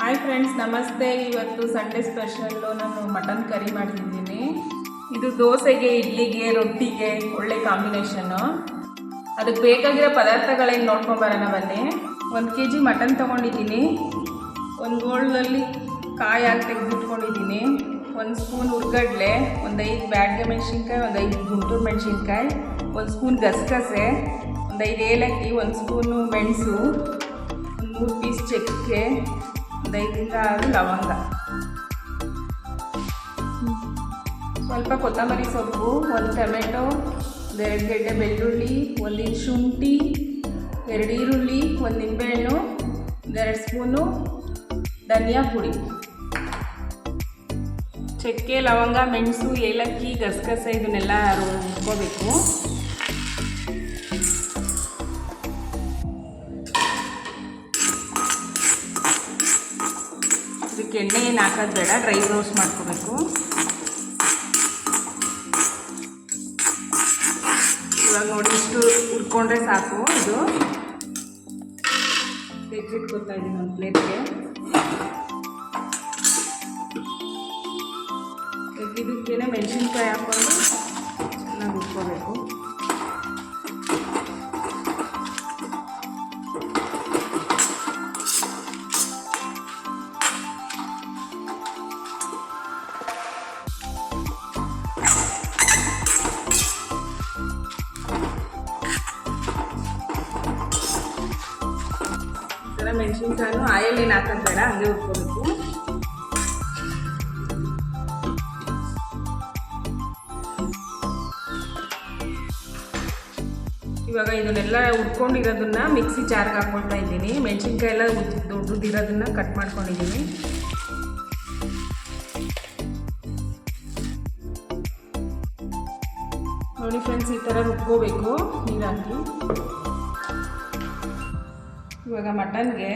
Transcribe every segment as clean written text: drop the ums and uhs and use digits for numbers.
Hi friends, ನಮಸ್ತೆ. ಇವತ್ತು Sunday special ನಾನು ಮಟನ್ ಕರಿ ಮಾಡ್ತಿದ್ದೀನಿ. ಇದು ದೋಸೆಗೆ, ಇಡ್ಲಿಗೆ, ರೊಟ್ಟಿಗೆ ಒಳ್ಳೆ ಕಾಂಬಿನೇಷನ್ನು. ಅದಕ್ಕೆ ಬೇಕಾಗಿರೋ ಪದಾರ್ಥಗಳೇನು ನೋಡ್ಕೊಂಬರೋಣ ಬನ್ನಿ. 1 kg ಮಟನ್ ತೊಗೊಂಡಿದ್ದೀನಿ. ಒಂದು ಗೋಲ್ಡಲ್ಲಿ ಕಾಯಿ ಹಾಕಿ ತೆಗೆದಿಟ್ಕೊಂಡಿದ್ದೀನಿ. 1 ಸ್ಪೂನ್ ಹುರ್ಗಡ್ಲೆ, ಒಂದು 5 ಬ್ಯಾಡಗೆ ಮೆಣಸಿನ್ಕಾಯಿ, ಒಂದು 5 ಗುಂಟೂರು ಮೆಣಸಿನ್ಕಾಯಿ, 1 ಸ್ಪೂನ್ ಗಸಗಸೆ, ಒಂದು 5 ಏಲಕ್ಕಿ, 1 ಸ್ಪೂನು ಮೆಣಸು, ಒಂದು 3 ಪೀಸ್ ಚಕ್ಕೆ, ಒಂದು 5 ಲವಂಗ, ಸ್ವಲ್ಪ ಕೊತ್ತಂಬರಿ ಸೊಪ್ಪು, 1 ಟೊಮೆಟೊ, 2 ಗೆಡ್ಡೆ ಬೆಳ್ಳುಳ್ಳಿ, 1 ಇಂಚ್ ಶುಂಠಿ, 2 ಈರುಳ್ಳಿ, 1 ನಿಂಬೆಹಣ್ಣು, 2 ಸ್ಪೂನು ಧನಿಯಾ ಪುಡಿ. ಚಕ್ಕೆ, ಲವಂಗ, ಮೆಣಸು, ಏಲಕ್ಕಿ, ಗಸಗಸೆ ಇದನ್ನೆಲ್ಲ ರುಬ್ಕೋಬೇಕು. ಇದಕ್ಕೆ ಎಣ್ಣೆ ಏನು ಹಾಕೋದು ಬೇಡ, ಡ್ರೈ ರೋಸ್ಟ್ ಮಾಡ್ಕೋಬೇಕು. ಇವಾಗ ನೋಡಿ, ಇಷ್ಟು ಹುರ್ಕೊಂಡ್ರೆ ಸಾಕು. ಇದು ತೆಗೆದಿಟ್ಕೊತಾ ಇದ್ದೀನಿ ಒಂದು ಪ್ಲೇಟ್ಗೆ. ತೆಗೆದಿದ್ದಕ್ಕೇನೆ ಮೆಣಸಿನ್ಕಾಯಿ ಹಾಕ್ಕೊಂಡು ಚೆನ್ನಾಗಿ ಹುರ್ಕೋಬೇಕು. ಮೆಣಸಿನ್ಕಾಯಿ ಆಯಿಲ್ ಏನು ಹಾಕೋದು ಬೇಡ, ಹಂಗೆ ಹುರ್ಕೋಬೇಕು. ಇವಾಗ ಇದನ್ನೆಲ್ಲ ಹುರ್ಕೊಂಡಿರೋದನ್ನ ಮಿಕ್ಸಿ ಜಾರ್ಗೆ ಹಾಕ್ಕೊಳ್ತಾ ಇದ್ದೀನಿ. ಮೆಣಸಿನ್ಕಾಯಿ ಎಲ್ಲ ದೊಡ್ಡದಿರೋದನ್ನ ಕಟ್ ಮಾಡ್ಕೊಂಡಿದ್ದೀನಿ. ನೋಡಿ ಫ್ರೆಂಡ್ಸ್, ಈ ಥರ ರುಬ್ಕೋಬೇಕು ನೀರು ಹಾಕಿ. ಇವಾಗ ಮಟನ್ಗೆ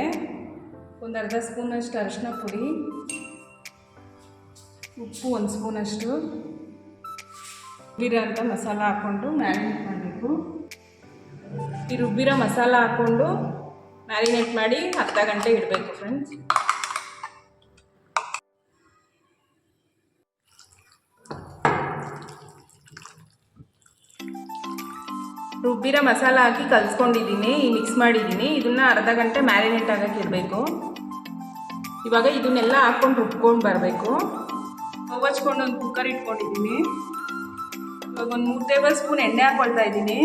ಒಂದು ಅರ್ಧ ಸ್ಪೂನಷ್ಟು ಅರಿಶಿನ ಪುಡಿ, ಉಪ್ಪು 1 ಸ್ಪೂನಷ್ಟು, ರುಬ್ಬಿರೋ ಅಂತ ಮಸಾಲ ಹಾಕ್ಕೊಂಡು ಮ್ಯಾರಿನೇಟ್ ಮಾಡಬೇಕು. ಈ ರುಬ್ಬಿರೋ ಮಸಾಲ ಹಾಕ್ಕೊಂಡು ಮ್ಯಾರಿನೇಟ್ ಮಾಡಿ ಅರ್ಧ ಗಂಟೆ ಇಡಬೇಕು ಫ್ರೆಂಡ್ಸ್. ರುಬ್ಬಿರೋ ಮಸಾಲ ಹಾಕಿ ಕಲಿಸ್ಕೊಂಡಿದ್ದೀನಿ, ಮಿಕ್ಸ್ ಮಾಡಿದ್ದೀನಿ. ಇದನ್ನು ಅರ್ಧ ಗಂಟೆ ಮ್ಯಾರಿನೇಟ್ ಆಗೋಕ್ಕೆ ಇಡಬೇಕು. ಇವಾಗ ಇದನ್ನೆಲ್ಲ ಹಾಕ್ಕೊಂಡು ರುಬ್ಕೊಂಡು ಬರಬೇಕು. ಹಚ್ಕೊಂಡು ಒಂದು ಕುಕ್ಕರ್ ಇಟ್ಕೊಂಡಿದ್ದೀನಿ. ಇವಾಗ ಒಂದು 3 ಟೇಬಲ್ ಸ್ಪೂನ್ ಎಣ್ಣೆ ಹಾಕ್ಕೊಳ್ತಾ ಇದ್ದೀನಿ.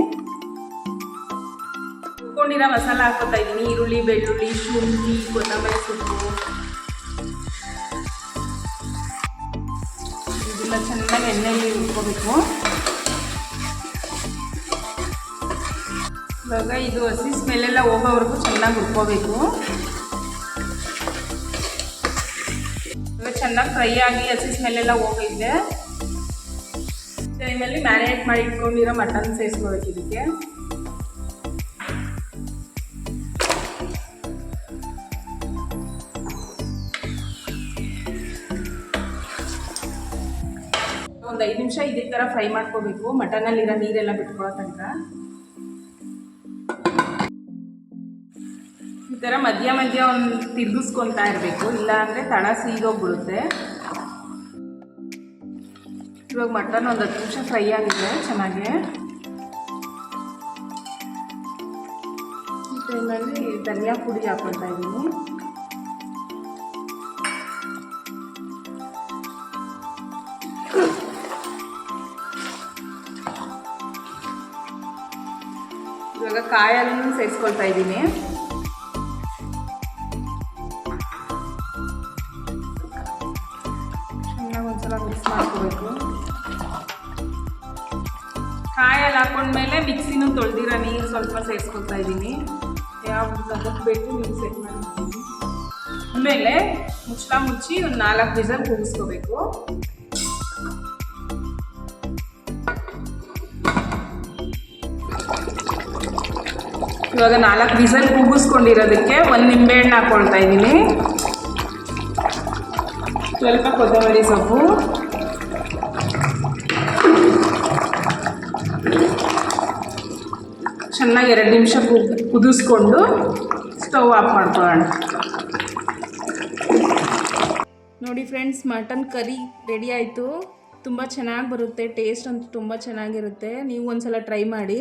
ರುಬ್ಕೊಂಡಿರೋ ಮಸಾಲ ಹಾಕ್ಕೊಳ್ತಾ ಇದ್ದೀನಿ. ಈರುಳ್ಳಿ, ಬೆಳ್ಳುಳ್ಳಿ, ಶುಂಠಿ, ಕೊತ್ತಂಬರಿ ಸೊಪ್ಪು, ಇದೆಲ್ಲ ಚೆನ್ನಾಗಿ ಎಣ್ಣೆಯಲ್ಲಿ ರುಬ್ಕೋಬೇಕು. ಇವಾಗ ಇದು ಹಸಿ ಸ್ಮೆಲ್ಲೆಲ್ಲ ಹೋಗೋವರೆಗೂ ಚೆನ್ನಾಗಿ ಹುರ್ಕೋಬೇಕು. ಇವಾಗ ಚೆನ್ನಾಗಿ ಫ್ರೈ ಆಗಿ ಹಸಿ ಸ್ಮೆಲ್ಲೆಲ್ಲ ಹೋಗಿದೆ. ಟೈಮಲ್ಲಿ ಮ್ಯಾರಿನೇಟ್ ಮಾಡಿ ಇಟ್ಕೊಂಡಿರೋ ಮಟನ್ ಸೇರಿಸ್ಕೋಬೇಕು ಇದಕ್ಕೆ. ಒಂದು 5 ನಿಮಿಷ ಇದೇ ಥರ ಫ್ರೈ ಮಾಡ್ಕೋಬೇಕು, ಮಟನಲ್ಲಿರೋ ನೀರೆಲ್ಲ ಬಿಟ್ಕೊಳ್ಳೋ ತನಕ. ಈ ಥರ ಮಧ್ಯ ಮಧ್ಯ ಒಂದು ತಿರುಗಿಸ್ಕೊತಾ ಇರಬೇಕು, ಇಲ್ಲಾಂದರೆ ತಳ ಸೀದೋಗ್ಬಿಡುತ್ತೆ. ಇವಾಗ ಮಟನ್ ಒಂದು 10 ನಿಮಿಷ ಫ್ರೈ ಆಗಿದೆ ಚೆನ್ನಾಗಿ. ಈ ಟೈಮಲ್ಲಿ ಧನಿಯಾ ಪುಡಿ ಹಾಕ್ಕೊಳ್ತಾ ಇದ್ದೀನಿ. ಇವಾಗ ಕಾಯನ್ನು ಸೇರಿಸ್ಕೊಳ್ತಾ ಇದ್ದೀನಿ. ಒಂದ್ಸಲ ಮಿಕ್ಸ್ ಮಾಡ್ಕೋಬೇಕು. ಕಾಯಲ್ಲಿ ಹಾಕೊಂಡ್ಮೇಲೆ ಮಿಕ್ಸಿನೂ ತೊಳೆದಿರೋ ನೀರು ಸ್ವಲ್ಪ ಸೇರಿಸ್ಕೊಳ್ತಾ ಇದ್ದೀನಿ. ಯಾವ ಅದಕ್ಕೆ ಬೇಕು ನೀವು ಸೆಟ್ ಮಾಡ್ತೀನಿ. ಆಮೇಲೆ ಮುಚ್ಚಳ ಮುಚ್ಚಿ ಒಂದು 4 ವಿಸಲ್ ಕೂಗಿಸ್ಕೋಬೇಕು. ಇವಾಗ 4 ವಿಸಲ್ ಕೂಗಿಸ್ಕೊಂಡಿರೋದಕ್ಕೆ 1 ನಿಂಬೆಹಣ್ಣು ಹಾಕ್ಕೊಳ್ತಾ ಇದ್ದೀನಿ. ಸ್ವಲ್ಪ ಕೊತ್ತಂಬರಿ ಸೊಪ್ಪು, ಚೆನ್ನಾಗಿ 2 ನಿಮಿಷ ಕುದಿಸ್ಕೊಂಡು ಸ್ಟವ್ ಆಫ್ ಮಾಡ್ಕೊಳ್ಳೋಣ. ನೋಡಿ ಫ್ರೆಂಡ್ಸ್, ಮಟನ್ ಕರಿ ರೆಡಿ ಆಯಿತು. ತುಂಬ ಚೆನ್ನಾಗಿ ಬರುತ್ತೆ, ಟೇಸ್ಟ್ ಅಂತೂ ತುಂಬ ಚೆನ್ನಾಗಿರುತ್ತೆ. ನೀವು ಒಂದ್ಸಲ ಟ್ರೈ ಮಾಡಿ.